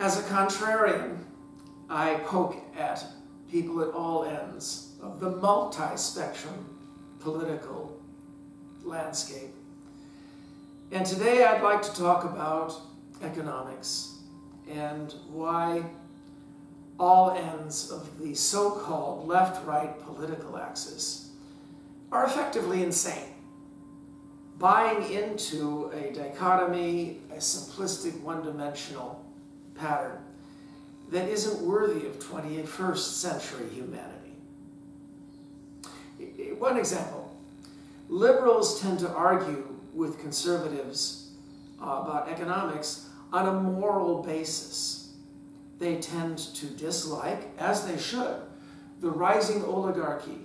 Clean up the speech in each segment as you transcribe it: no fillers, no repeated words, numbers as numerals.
As a contrarian, I poke at people at all ends of the multi-spectrum political landscape. And today I'd like to talk about economics and why all ends of the so-called left-right political axis are effectively insane. Buying into a dichotomy, a simplistic, one-dimensional pattern that isn't worthy of 21st century humanity. One example, liberals tend to argue with conservatives about economics on a moral basis. They tend to dislike, as they should, the rising oligarchy,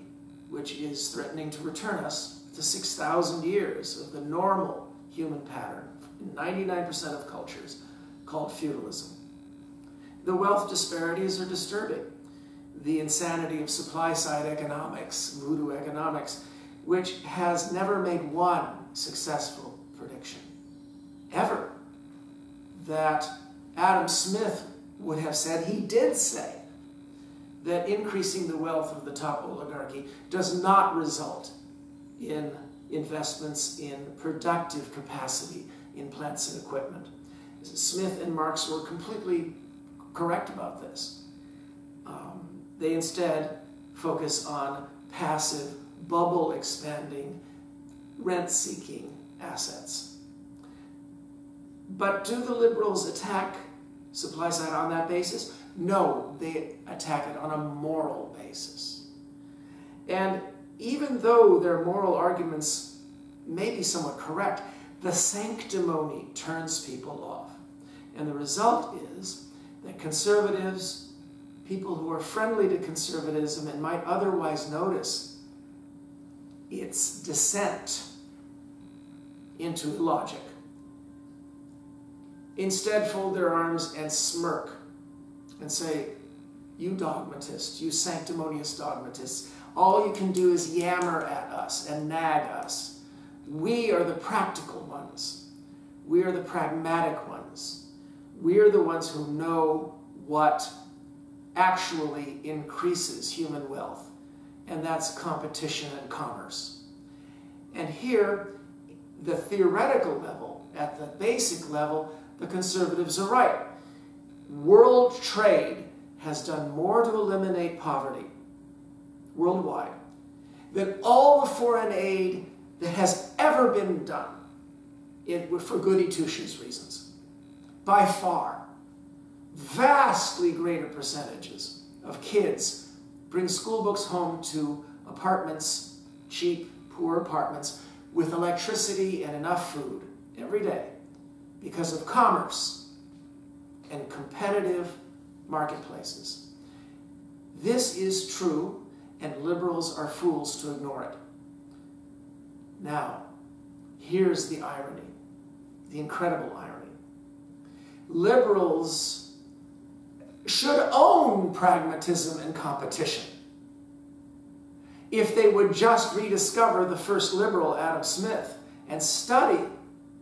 which is threatening to return us to 6,000 years of the normal human pattern in 99% of cultures, called feudalism. The wealth disparities are disturbing. The insanity of supply-side economics, VOODOO economics, which has never made one successful prediction, ever, that Adam Smith would have said. He did say that increasing the wealth of the top oligarchy does not result in investments in productive capacity in plants and equipment. Smith and Marx were completely correct about this. They instead focus on passive, bubble-expanding, rent-seeking assets. But do the liberals attack supply side on that basis? No, they attack it on a moral basis. And even though their moral arguments may be somewhat correct, the sanctimony turns people off. And the result is that conservatives, people who are friendly to conservatism and might otherwise notice its descent into illogic, instead fold their arms and smirk and say, you dogmatists, you sanctimonious dogmatists, all you can do is yammer at us and nag us. We are the practical ones. We are the pragmatic ones. We are the ones who know what actually increases human wealth, and that's competition and commerce. And here, the theoretical level, at the basic level, the conservatives are right. World trade has done more to eliminate poverty worldwide than all the foreign aid that has ever been done for goody two-shoes reasons. By far, vastly greater percentages of kids bring school books home to apartments, cheap, poor apartments, with electricity and enough food every day because of commerce and competitive marketplaces. This is true, and liberals are fools to ignore it. Now, here's the irony, the incredible irony. Liberals should own pragmatism and competition if they would just rediscover the first liberal, Adam Smith, and study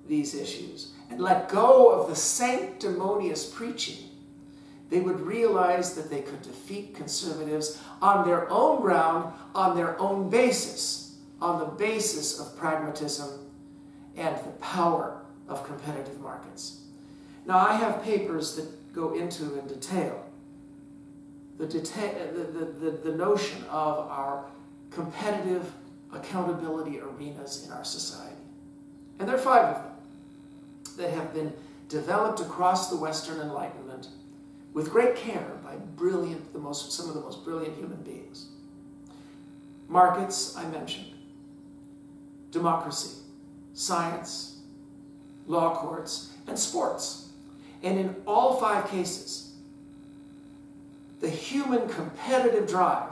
these issues and let go of the sanctimonious preaching. They would realize that they could defeat conservatives on their own ground, on their own basis, on the basis of pragmatism and the power of competitive markets. Now, I have papers that go into in detail the notion of our competitive accountability arenas in our society. And there are 5 of them that have been developed across the Western Enlightenment with great care by some of the most brilliant human beings. Markets, I mentioned. Democracy, science, law courts, and sports. And in all 5 cases, the human competitive drive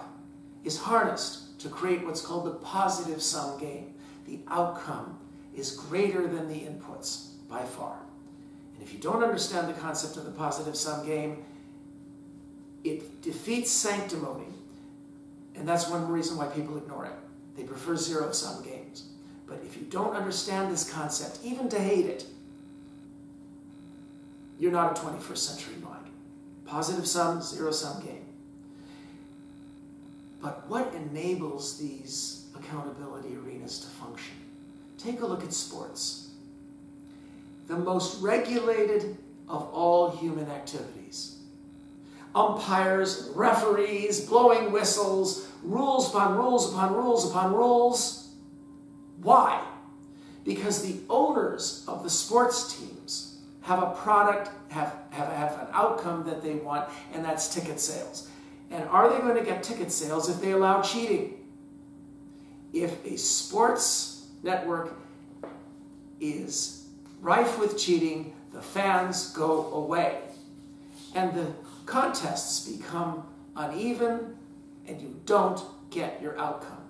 is harnessed to create what's called the positive sum game. The outcome is greater than the inputs by far. And if you don't understand the concept of the positive sum game, it defeats sanctimony. And that's one reason why people ignore it. They prefer zero-sum games. But if you don't understand this concept, even to hate it, you're not a 21st century mind. Positive sum, zero-sum game. But what enables these accountability arenas to function? Take a look at sports. The most regulated of all human activities. Umpires, referees, blowing whistles, rules upon rules upon rules upon rules. Why? Because the owners of the sports teams have a product, have an outcome that they want, and that's ticket sales. And are they going to get ticket sales if they allow cheating? If a sports network is rife with cheating, the fans go away. And the contests become uneven, and you don't get your outcome.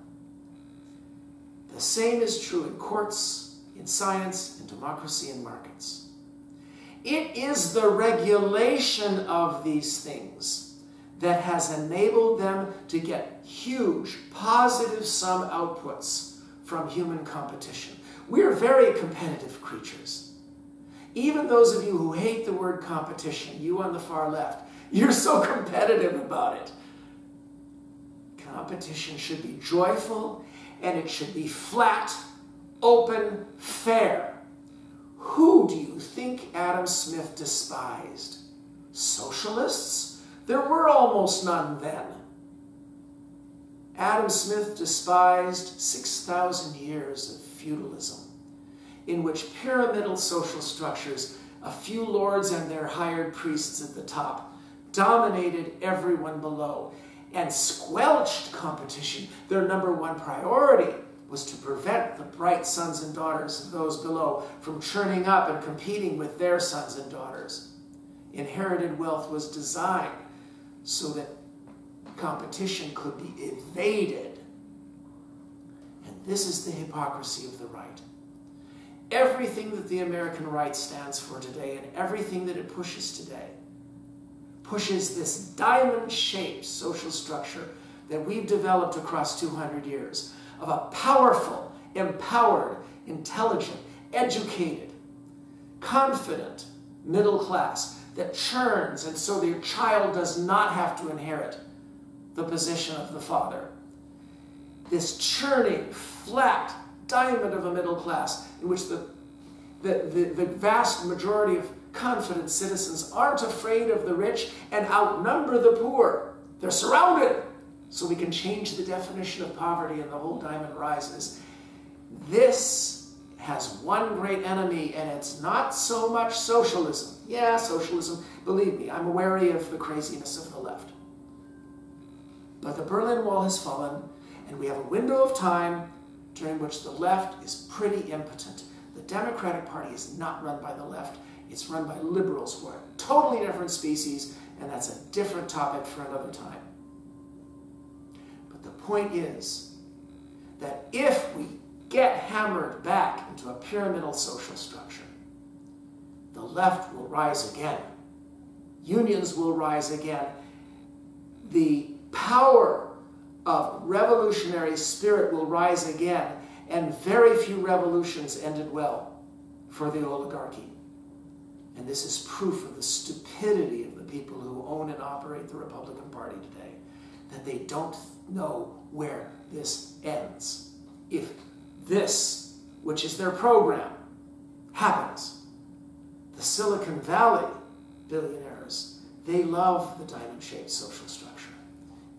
The same is true in courts, in science, in democracy, and markets. It is the regulation of these things that has enabled them to get huge positive sum outputs from human competition. We're very competitive creatures. Even those of you who hate the word competition, you on the far left, you're so competitive about it. Competition should be joyful, and it should be flat, open, fair. Who do you think Adam Smith despised? Socialists? There were almost none then. Adam Smith despised 6,000 years of feudalism, in which pyramidal social structures, a few lords and their hired priests at the top, dominated everyone below and squelched competition. Their number one priority was to prevent the bright sons and daughters of those below from churning up and competing with their sons and daughters. Inherited wealth was designed so that competition could be evaded. And this is the hypocrisy of the right. Everything that the American right stands for today and everything that it pushes today pushes this diamond-shaped social structure that we've developed across 200 years of a powerful, empowered, intelligent, educated, confident middle class that churns, and so your child does not have to inherit the position of the father. This churning, flat diamond of a middle class in which the vast majority of confident citizens aren't afraid of the rich and outnumber the poor. They're surrounded. So we can change the definition of poverty and the whole diamond rises. This has one great enemy, and it's not so much socialism. Yeah, socialism, believe me, I'm wary of the craziness of the left. But the Berlin Wall has fallen, and we have a window of time during which the left is pretty impotent. The Democratic Party is not run by the left. It's run by liberals who are a totally different species, and that's a different topic for another time. But the point is that if we get hammered back into a pyramidal social structure, the left will rise again. Unions will rise again. The power of revolutionary spirit will rise again, and very few revolutions ended well for the oligarchy. And this is proof of the stupidity of the people who own and operate the Republican Party today, that they don't know where this ends. If this, which is their program, happens, the Silicon Valley billionaires, they love the diamond-shaped social structure.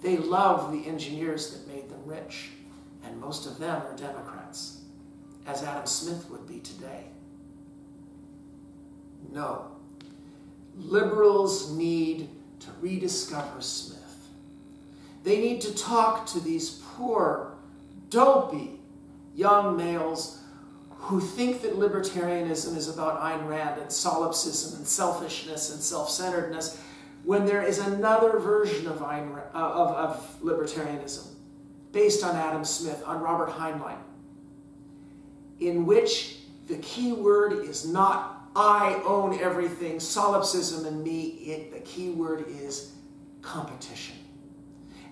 They love the engineers that made them rich, and most of them are Democrats, as Adam Smith would be today. No. Liberals need to rediscover Smith. They need to talk to these poor, dopey young males who think that libertarianism is about Ayn Rand and solipsism and selfishness and self-centeredness, when there is another version of libertarianism based on Adam Smith, on Robert Heinlein, in which the key word is not I own everything, solipsism and me. The key word is competition.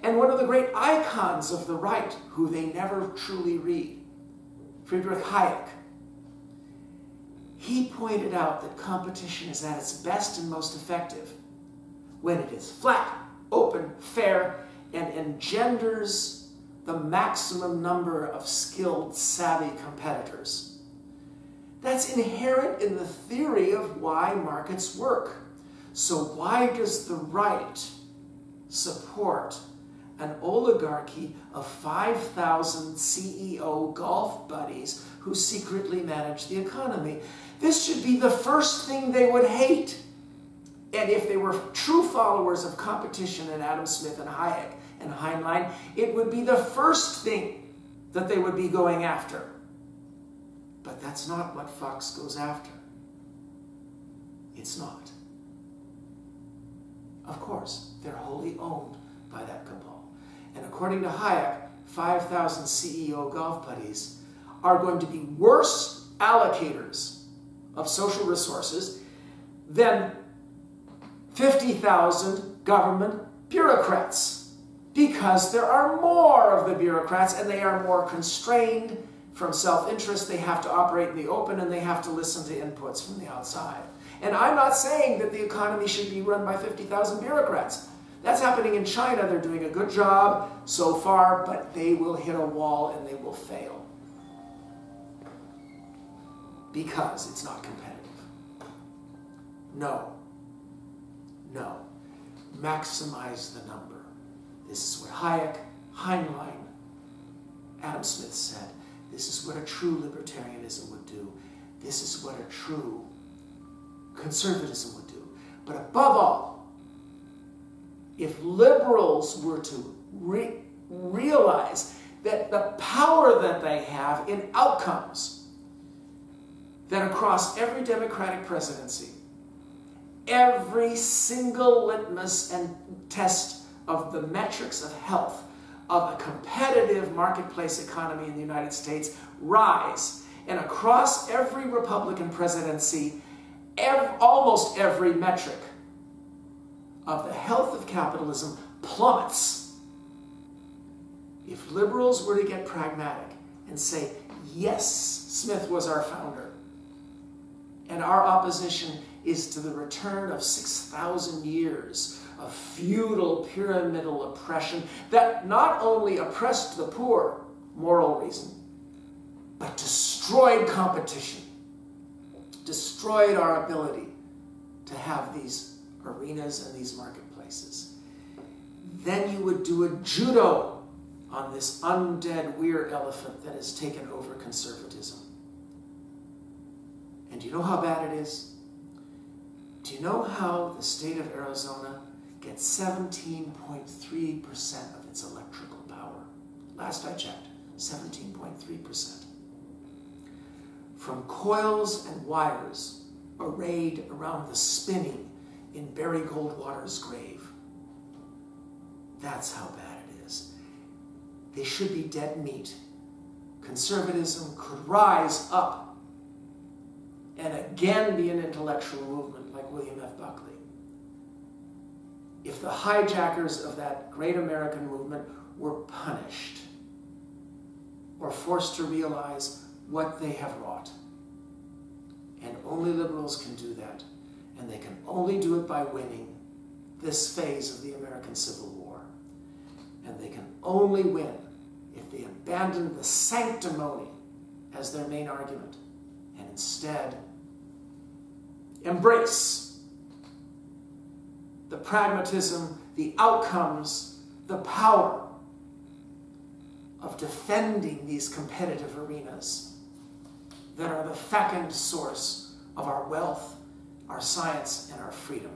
And one of the great icons of the right, who they never truly read, Friedrich Hayek, he pointed out that competition is at its best and most effective when it is flat, open, fair, and engenders the maximum number of skilled, savvy competitors. That's inherent in the theory of why markets work. So why does the right support an oligarchy of 5,000 CEO golf buddies who secretly manage the economy? This should be the first thing they would hate. And if they were true followers of competition and Adam Smith and Hayek and Heinlein, it would be the first thing that they would be going after. But that's not what Fox goes after. It's not. Of course, they're wholly owned by that cabal. And according to Hayek, 5,000 CEO golf buddies are going to be worse allocators of social resources than 50,000 government bureaucrats, because there are more of the bureaucrats and they are more constrained from self-interest. They have to operate in the open and they have to listen to inputs from the outside. And I'm not saying that the economy should be run by 50,000 bureaucrats. That's happening in China. They're doing a good job so far, but they will hit a wall and they will fail because it's not competitive. No. No. Maximize the number. This is what Hayek, Heinlein, Adam Smith said. This is what a true libertarianism would do. This is what a true conservatism would do. But above all, if liberals were to realize that the power that they have in outcomes, that across every Democratic presidency, every single litmus and test of the metrics of health of a competitive marketplace economy in the United States rise, and across every Republican presidency, almost every metric of the health of capitalism plummets. If liberals were to get pragmatic and say, yes, Smith was our founder, and our opposition is to the return of 6,000 years of feudal pyramidal oppression that not only oppressed the poor, moral reason, but destroyed competition, destroyed our ability to have these arenas and these marketplaces. Then you would do a judo on this undead weird elephant that has taken over conservatism. And do you know how bad it is? Do you know how the state of Arizona gets 17.3% of its electrical power? Last I checked, 17.3%. From coils and wires arrayed around the spinning in Barry Goldwater's grave. That's how bad it is. They should be dead meat. Conservatism could rise up and again be an intellectual movement like William F. Buckley, if the hijackers of that great American movement were punished or forced to realize what they have wrought. And only liberals can do that. And they can only do it by winning this phase of the American Civil War. And they can only win if they abandon the sanctimony as their main argument and instead embrace the pragmatism, the outcomes, the power of defending these competitive arenas that are the fecund source of our wealth, our science, and our freedom.